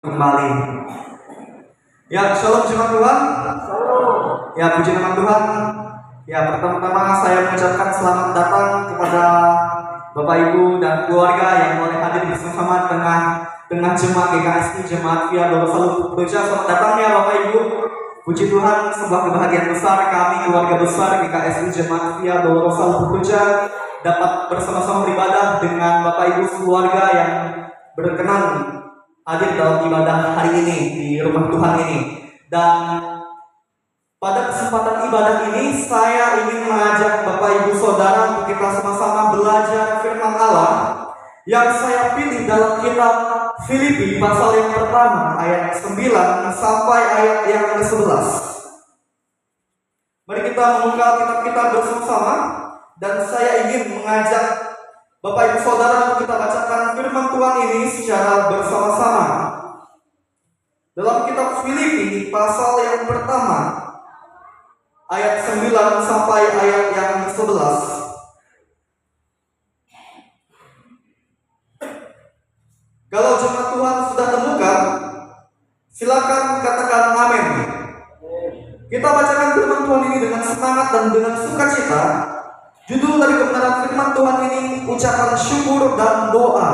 kembali. Ya, shalom jemaat Tuhan. Shalom. Ya, puji nama Tuhan. Ya, pertama-tama saya mengucapkan selamat datang kepada Bapak Ibu dan keluarga yang boleh hadir bersama-sama tengah jemaat GKSI, jemaat Via Dolorosa Beja. Selamat datang ya Bapak Ibu. Puji Tuhan, sebuah kebahagiaan besar kami keluarga besar GKSI jemaat Via Dolorosa Beja dapat bersama-sama beribadah dengan Bapak Ibu keluarga yang berkenan hadir dalam ibadah hari ini di rumah Tuhan ini. Dan pada kesempatan ibadah ini saya ingin mengajak Bapak Ibu Saudara untuk kita sama-sama belajar firman Allah yang saya pilih dalam kitab Filipi pasal yang pertama ayat 9 sampai ayat yang ke-11. Mari kita membuka kitab kita bersama-sama dan saya ingin mengajak Bapak Ibu Saudara untuk kita bacakan firman Tuhan ini secara bersama-sama. Dalam kitab Filipi pasal yang pertama ayat 9 sampai ayat yang 11. Kalau jemaat Tuhan sudah temukan, silakan katakan amin. Kita bacakan firman Tuhan ini dengan semangat dan dengan sukacita. Judul dari kebenaran firman Tuhan ini ucapan syukur dan doa.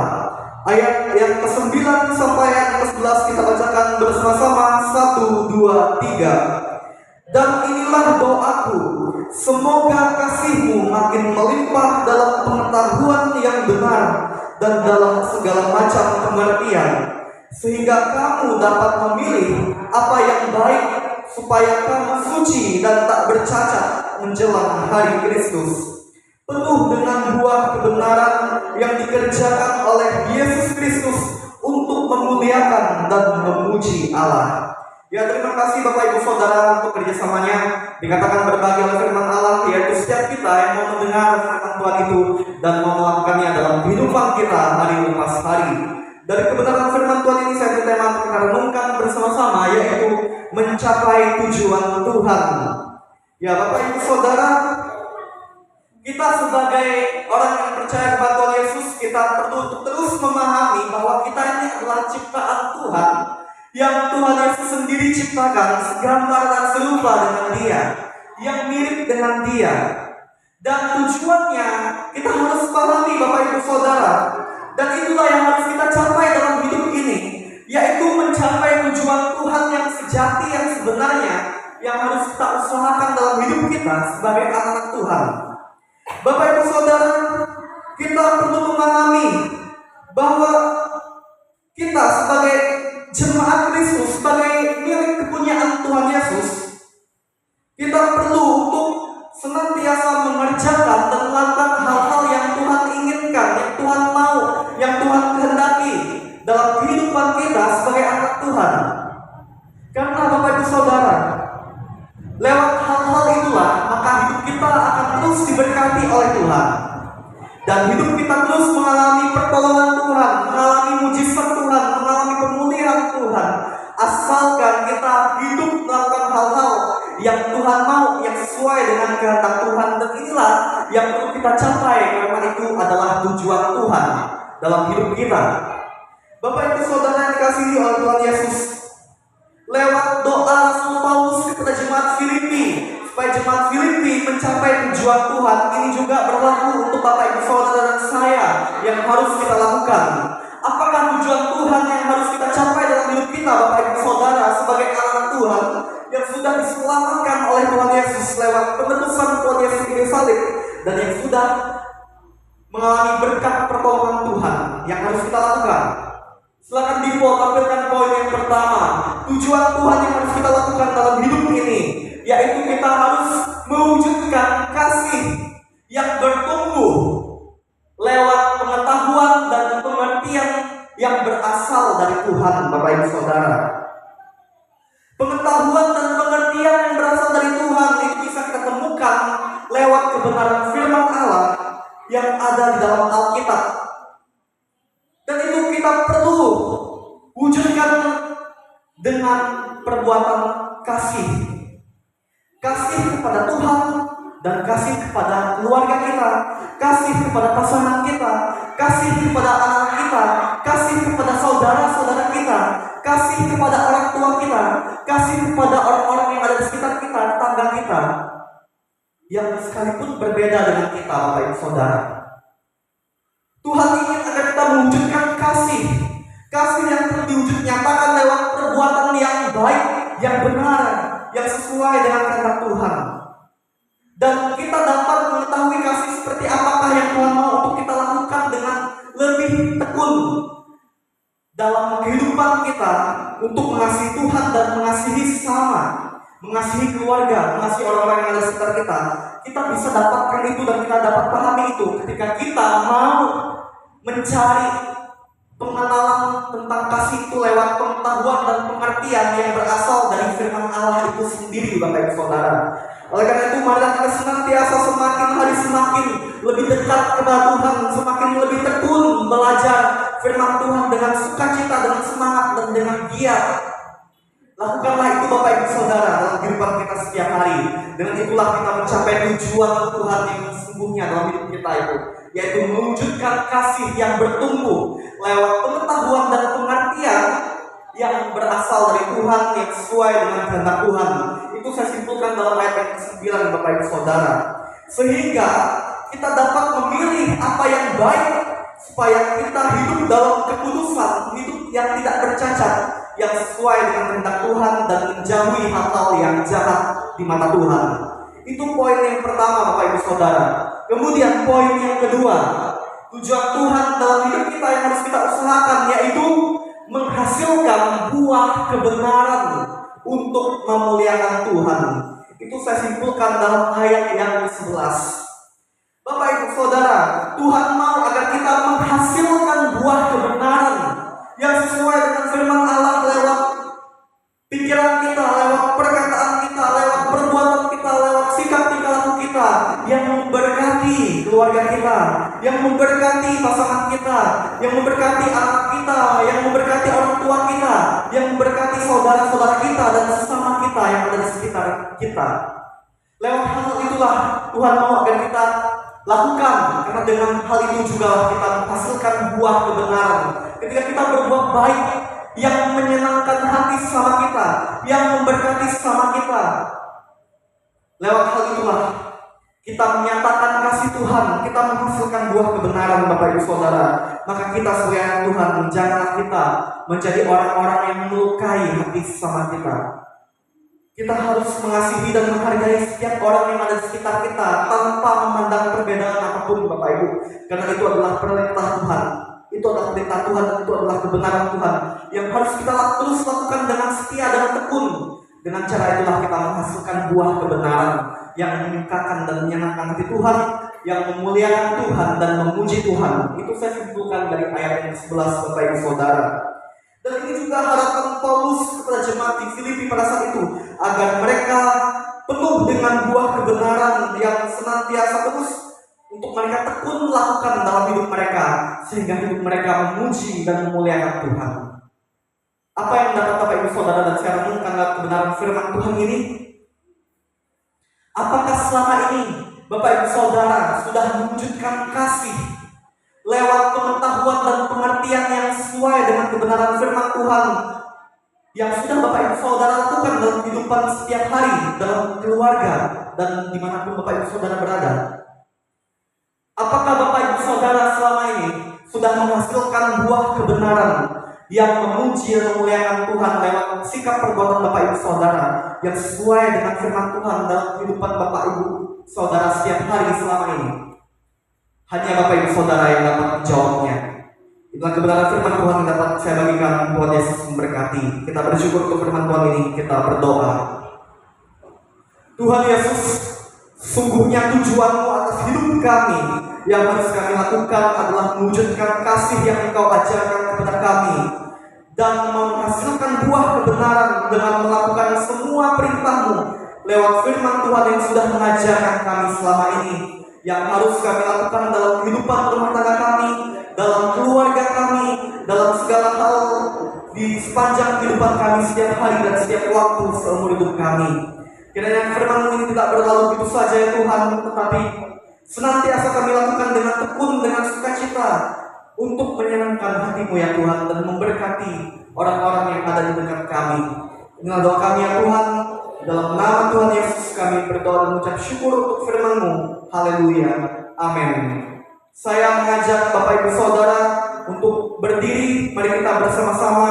Ayat yang ke-9 sampai ayat ke-11 kita bacakan bersama-sama. 1, 2, 3. Dan inilah doaku, semoga kasihmu makin melimpah dalam pengetahuan yang benar dan dalam segala macam pengertian, sehingga kamu dapat memilih apa yang baik, supaya kamu suci dan tak bercacat menjelang hari Kristus, penuh dengan buah kebenaran yang dikerjakan oleh Yesus Kristus untuk memuliakan dan memuji Allah. Ya, terima kasih Bapak Ibu Saudara untuk kerjasamanya. Dikatakan berbagi oleh firman Allah, yaitu setiap kita yang mau mendengar firman Tuhan itu dan mau melakukannya dalam kehidupan kita hari lepas hari. Dari kebenaran firman Tuhan ini saya bertema untuk kita renungkan bersama-sama, yaitu mencapai tujuan Tuhan. Ya Bapak Ibu Saudara, kita sebagai orang yang percaya kepada Tuhan Yesus, kita perlu untuk terus memahami bahwa kita ini adalah ciptaan Tuhan yang Tuhan Yesus sendiri ciptakan, segambar dan serupa dengan Dia, yang mirip dengan Dia. Dan tujuannya kita harus pahami Bapak Ibu Saudara, dan itulah yang harus kita capai dalam hidup ini, yaitu mencapai tujuan Tuhan yang sejati, yang sebenarnya, yang harus kita usahakan dalam hidup kita sebagai anak Tuhan. Bapak Ibu Saudara, kita perlu memahami bahwa kita sebagai jemaat Kristus, sebagai milik kepunyaan Tuhan Yesus, kita perlu untuk senantiasa mengerjakan dan melakukan hal-hal yang Tuhan inginkan, yang Tuhan mau, yang Tuhan kehendaki dalam kehidupan kita sebagai anak Tuhan. Karena Bapak Ibu Saudara, lewat hal-hal itulah maka hidup kita akan terus diberkati oleh Tuhan, dan hidup kita terus mengalami pertolongan Tuhan, mengalami mujizat Tuhan, mengalami pemulihan Tuhan, asalkan kita hidup melakukan hal-hal yang Tuhan mau, yang sesuai dengan kehendak Tuhan. Dan inilah yang perlu kita capai, karena itu adalah tujuan Tuhan dalam hidup kita. Bapak Ibu Saudara yang dikasihi oleh Tuhan Yesus, lewat doa Rasul Paulus kepada jemaat Filipi, supaya jemaat Filipi mencapai tujuan Tuhan, ini juga berlaku untuk Bapak Ibu Saudara dan saya yang harus kita lakukan. Apakah tujuan Tuhan yang harus kita capai dalam hidup kita, Bapak Ibu Saudara, sebagai anak Tuhan yang sudah diselamatkan oleh Tuhan Yesus lewat penebusan Tuhan Yesus di salib, dan yang sudah mengalami berkat pertolongan Tuhan yang harus kita lakukan? Silakan Dipo tampilkan poin yang pertama, tujuan Tuhan yang harus kita lakukan dalam hidup ini, yaitu kita harus mewujudkan kasih yang bertumbuh lewat pengetahuan dan pengertian yang berasal dari Tuhan. Bapak Ibu Saudara, pengetahuan dan pengertian yang berasal dari Tuhan itu bisa kita temukan lewat kebenaran firman Allah yang ada di dalam Alkitab. Dan itu kita perlu wujudkan dengan perbuatan kasih. Kasih kepada Tuhan dan kasih kepada keluarga kita, kasih kepada pasangan kita, kasih kepada anak kita, kasih kepada saudara-saudara kita, kasih kepada orang tua kita, kasih kepada orang-orang yang ada di sekitar kita, tetangga kita, yang sekalipun berbeda dengan kita, Bapak Ibu Saudara. Tuhan ingin agar kita mewujudkan kasih yang diwujud nyatakan lewat perbuatan yang baik, yang benar, yang sesuai dengan kehendak Tuhan. Dan kita dapat mengetahui kasih seperti apakah yang Tuhan mau untuk kita lakukan dengan lebih tekun dalam kehidupan kita untuk mengasihi Tuhan dan mengasihi sesama, mengasihi keluarga, mengasihi orang-orang yang ada di sekitar kita. Kita bisa dapatkan itu dan kita dapat pahami itu ketika kita mau mencari pengenalan tentang kasih itu lewat pengetahuan dan pengertian yang berasal dari firman Allah itu sendiri, Bapak Ibu Saudara. Oleh karena itu, mari kita senantiasa semakin hari semakin lebih dekat kepada Tuhan, semakin lebih tekun belajar firman Tuhan dengan sukacita, dengan semangat, dan dengan giat. Lakukanlah itu, Bapak Ibu Saudara, dalam kehidupan kita setiap hari. Dengan itulah kita mencapai tujuan Tuhan yang sesungguhnya dalam hidup kita itu, yaitu mewujudkan kasih yang bertumbuh lewat pengetahuan dan pengertian yang berasal dari Tuhan, yang sesuai dengan kehendak Tuhan. Itu saya simpulkan dalam ayat yang ke-9, Bapak Ibu Saudara. Sehingga kita dapat memilih apa yang baik, supaya kita hidup dalam kekudusan, hidup yang tidak bercacat, yang sesuai dengan kehendak Tuhan, dan menjauhi hal-hal yang jahat di mata Tuhan. Itu poin yang pertama, Bapak Ibu Saudara. Kemudian poin yang kedua, tujuan Tuhan dalam hidup kita yang harus kita usahakan, yaitu menghasilkan buah kebenaran untuk memuliakan Tuhan. Itu saya simpulkan dalam ayat yang ke-11. Bapak Ibu Saudara, Tuhan mau agar kita menghasilkan buah kebenaran yang sesuai dengan firman Allah lewat pikiran kita, lewat perkataan kita, lewat perbuatan kita, lewat sikap tingkah laku kita, yang memberkati keluarga kita, yang memberkati pasangan kita, yang memberkati anak kita, yang memberkati orang tua kita, yang memberkati saudara-saudara kita dan sesama kita yang ada di sekitar kita. Lewat hal itulah Tuhan mau agar kita lakukan, karena dengan hal itu juga kita menghasilkan buah kebenaran. Ketika kita berbuat baik yang menyenangkan hati sesama kita, yang memberkati sesama kita, lewat hal itulah kita menyatakan kasih Tuhan, kita menghasilkan buah kebenaran, Bapak Ibu Saudara. Maka kita sebagai anak Tuhan, janganlah kita menjadi orang-orang yang melukai hati sesama kita. Kita harus mengasihi dan menghargai setiap orang yang ada di sekitar kita tanpa memandang perbedaan apapun, Bapak Ibu. Karena itu adalah perintah Tuhan. Itu adalah perintah Tuhan dan itu adalah kebenaran Tuhan yang harus kita terus lakukan dengan setia dan tekun. Dengan cara itulah kita menghasilkan buah kebenaran yang menyukakan dan menyenangkan hati Tuhan, yang memuliakan Tuhan dan memuji Tuhan. Itu saya simpulkan dari ayat yang 11, Bapak Ibu Saudara. Dan ini juga harapan Paulus kepada jemaat di Filipi pada saat itu, agar mereka penuh dengan buah kebenaran yang senantiasa terus untuk mereka tekun lakukan dalam hidup mereka, sehingga hidup mereka memuji dan memuliakan Tuhan. Apa yang dapat Bapak Ibu Saudara dan saya renungkan dalam kebenaran firman Tuhan ini? Apakah selama ini Bapak Ibu Saudara sudah mewujudkan kasih lewat pengetahuan dan pengertian yang sesuai dengan kebenaran firman Tuhan yang sudah Bapak Ibu Saudara lakukan dalam kehidupan setiap hari, dalam keluarga, dan dimanapun Bapak Ibu Saudara berada? Apakah Bapak Ibu Saudara selama ini sudah menghasilkan buah kebenaran yang memuji dan memuliakan Tuhan lewat sikap perbuatan Bapak Ibu Saudara yang sesuai dengan firman Tuhan dalam kehidupan Bapak Ibu Saudara setiap hari selama ini? Hanya Bapak Ibu Saudara yang dapat menjawabnya. Itulah kebenaran firman Tuhan yang dapat saya bagikan. Tuhan Yesus memberkati. Kita bersyukur untuk firman Tuhan ini. Kita berdoa. Tuhan Yesus, sungguhnya tujuanmu atas hidup kami yang harus kami lakukan adalah mewujudkan kasih yang Engkau ajarkan kepada kami dan menghasilkan buah kebenaran dengan melakukan semua perintah-Mu lewat firman Tuhan yang sudah mengajarkan kami selama ini, yang harus kami lakukan dalam kehidupan rumah tangga kami, dalam keluarga kami, dalam segala hal di sepanjang kehidupan kami setiap hari dan setiap waktu seumur hidup kami. Kiranya firman-Mu ini tidak berlalu begitu saja ya Tuhan, tetapi senantiasa kami lakukan dengan tekun, dengan sukacita, untuk menyenangkan hati-Mu ya Tuhan, dan memberkati orang-orang yang ada di dekat kami. Inilah doa kami ya Tuhan, dalam nama Tuhan Yesus kami berdoa dan mengucap syukur untuk firman-Mu. Haleluya, amin. Saya mengajak Bapak Ibu Saudara untuk berdiri. Mari kita bersama-sama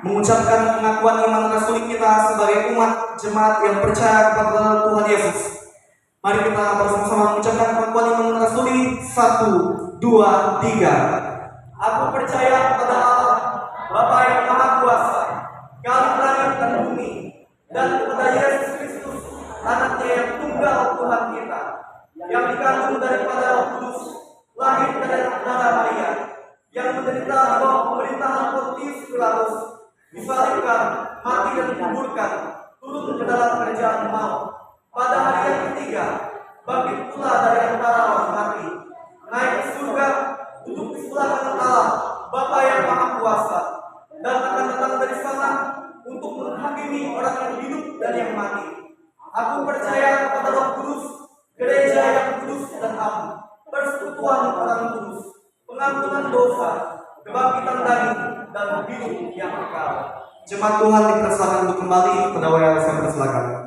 mengucapkan pengakuan iman rasuli kita sebagai umat jemaat yang percaya kepada Tuhan Yesus. Mari kita bersama-sama mengucapkan pengakuan iman rasuli. 1, 2, 3. Aku percaya kepada Allah, Bapa yang Maha Kuasa, Kali langit dan bumi, dan kepada Yesus Kristus, Anaknya yang tunggal Tuhan kita, yang dikandung daripada Roh Kudus, lahir dari darah Maria, yang menderita di bawah pemerintahan Pontius Pilatus, disalibkan, mati dan dikuburkan, turun ke dalam kerajaan maut. Pada hari yang ketiga, bangkit pula dari antara orang mati, naik ke surga, duduk di sebelah kanan Allah, Bapa yang Maha Kuasa, dan akan datang dari sana untuk menghakimi orang yang hidup dan yang mati. Aku percaya kepada Roh Kudus, gereja yang kudus dan am, persekutuan orang kudus, pengampunan dosa, kebangkitan daging, dan hidup yang kekal. Jemaat Tuhan dipersilakan untuk kembali ke dawai yang saya persilakan.